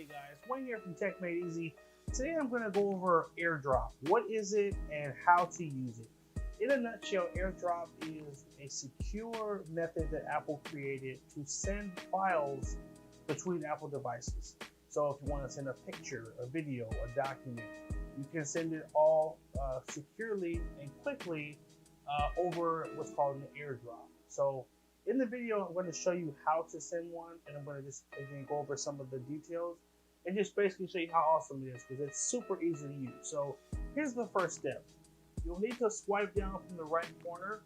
guys, Wayne here from Tech Made Easy. Today I'm going to go over AirDrop. What is it and how to use it? In a nutshell, AirDrop is a secure method that Apple created to send files between Apple devices. So if you want to send a picture, a video, a document, you can send it all securely and quickly over what's called an AirDrop. So in the video, I'm going to show you how to send one, and I'm going to just again go over some of the details and just basically show you how awesome it is because it's super easy to use. So here's the first step. You'll need to swipe down from the right corner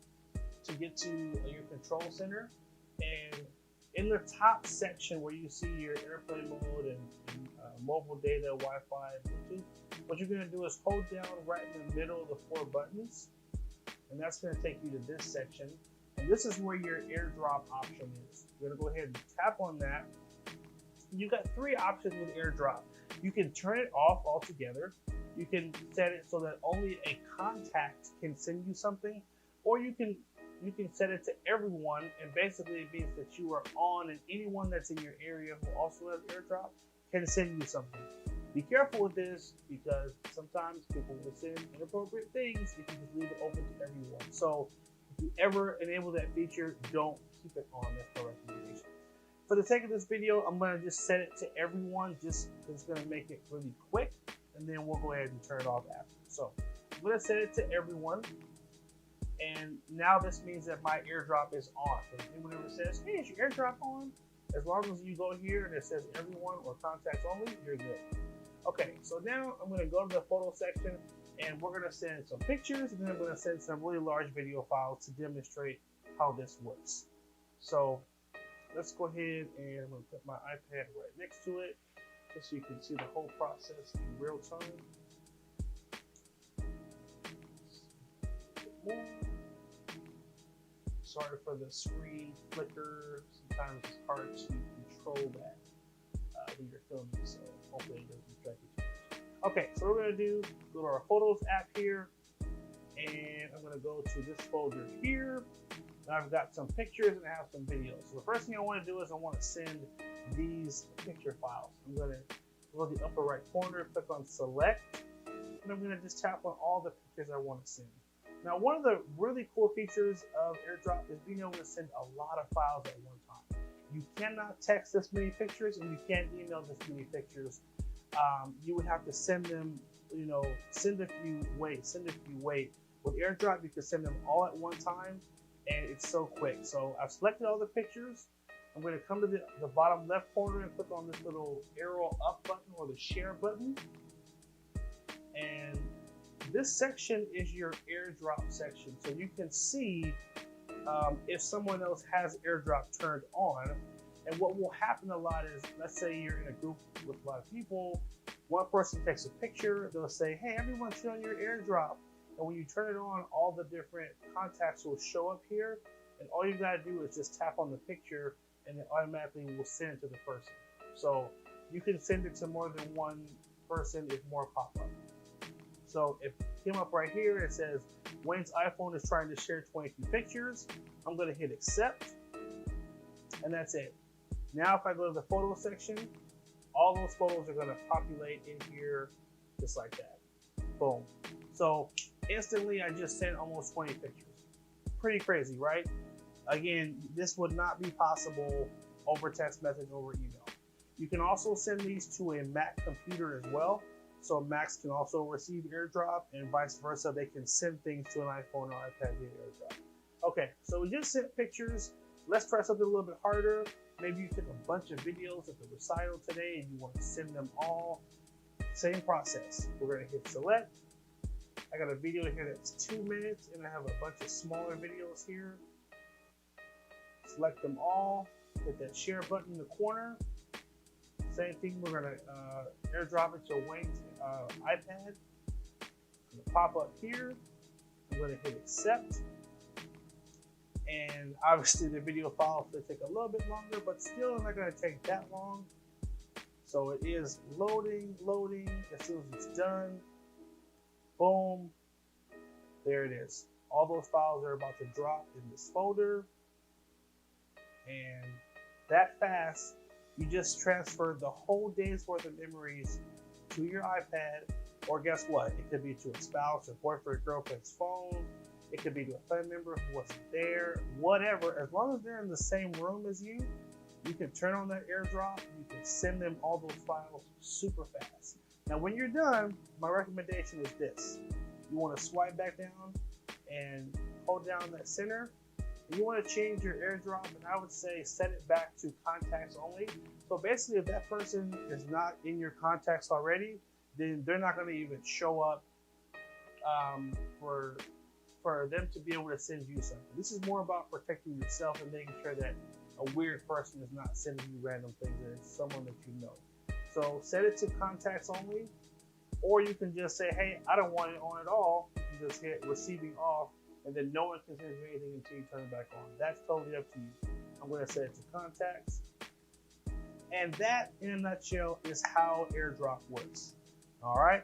to get to your control center, and in the top section where you see your airplane mode and mobile data, Wi-Fi, Bluetooth, what you're going to do is hold down right in the middle of the 4 buttons, and that's going to take you to this section. And this is where your AirDrop option is. You're going to go ahead and tap on that. You got 3 options with AirDrop. You can turn it off altogether. You can set it so that only a contact can send you something, or you can set it to everyone, and basically it means that you are on, and anyone that's in your area who also has AirDrop can send you something. Be careful with this because sometimes people will send inappropriate things if you just leave it open to everyone. So if you ever enable that feature, don't keep it on. That's my recommendation. For the sake of this video, I'm going to just set it to everyone, just because it's going to make it really quick, and then we'll go ahead and turn it off after. So I'm going to set it to everyone, and now this means that my AirDrop is on. So if anyone ever says, hey, is your AirDrop on? As long as you go here and it says everyone or contacts only, you're good. Okay, so now I'm going to go to the photo section, and we're going to send some pictures, and then I'm going to send some really large video files to demonstrate how this works. So let's go ahead and I'm going to put my iPad right next to it just so you can see the whole process in real time. Sorry for the screen flicker. Sometimes it's hard to control that when you're filming, so hopefully it doesn't distract you too much. Okay, so we're going to go to our Photos app here, and I'm going to go to this folder here. Now I've got some pictures and I have some videos. So the first thing I want to do is I want to send these picture files. I'm going to go to the upper right corner, click on select, and I'm going to just tap on all the pictures I want to send. Now, one of the really cool features of AirDrop is being able to send a lot of files at one time. You cannot text this many pictures, and you can't email this many pictures. You would have to send them, send if you wait. With AirDrop, you can send them all at one time, and it's so quick. So I've selected all the pictures. I'm going to come to the bottom left corner and click on this little arrow up button or the share button. And this section is your AirDrop section. So you can see if someone else has AirDrop turned on. And what will happen a lot is, let's say you're in a group with a lot of people. One person takes a picture. They'll say, hey, everyone turn on your AirDrop. And when you turn it on, all the different contacts will show up here. And all you got to do is just tap on the picture, and it automatically will send it to the person. So you can send it to more than one person if more pop up. So if it came up right here, it says Wayne's iPhone is trying to share 22 pictures. I'm going to hit accept, and that's it. Now if I go to the photo section, all those photos are going to populate in here just like that. Boom. So instantly I just sent almost 20 pictures. Pretty crazy, right? Again, this would not be possible over text message, over email. You can also send these to a Mac computer as well. So Macs can also receive AirDrop, and vice versa. They can send things to an iPhone or iPad via AirDrop. Okay, so we just sent pictures. Let's try something a little bit harder. Maybe you took a bunch of videos at the recital today and you want to send them all. Same process. We're going to hit select. I got a video here that's 2 minutes, and I have a bunch of smaller videos here. Select them all. Hit that share button in the corner. Same thing, we're going to AirDrop it to Wayne's iPad. It's going to pop up here. I'm going to hit accept. And obviously the video file is going to take a little bit longer, but still not going to take that long. So it is loading. As soon as it's done, boom, there it is. All those files are about to drop in this folder. And that fast, You just transfer the whole day's worth of memories to your iPad, or guess what? It could be to a spouse, a boyfriend, girlfriend's phone. It could be to a family member who wasn't there, whatever. As long as they're in the same room as you, you can turn on that AirDrop. You can send them all those files super fast. Now, when you're done, my recommendation is this. You want to swipe back down and hold down that center. And you want to change your AirDrop, and I would say set it back to contacts only. So basically, if that person is not in your contacts already, then they're not going to even show up for them to be able to send you something. This is more about protecting yourself and making sure that a weird person is not sending you random things, and it's someone that you know. So set it to contacts only, or you can just say, hey, I don't want it on at all. You can just hit receiving off, and then no one can send you anything until you turn it back on. That's totally up to you. I'm going to set it to contacts. And that, in a nutshell, is how AirDrop works. All right?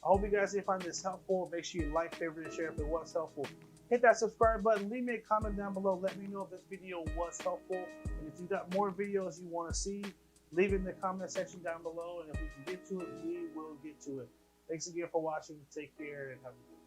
I hope you guys did find this helpful. Make sure you like, favorite, and share if it was helpful. Hit that subscribe button. Leave me a comment down below. Let me know if this video was helpful. And if you got more videos you want to see, leave it in the comment section down below. And if we can get to it, we will get to it. Thanks again for watching. Take care and have a good day.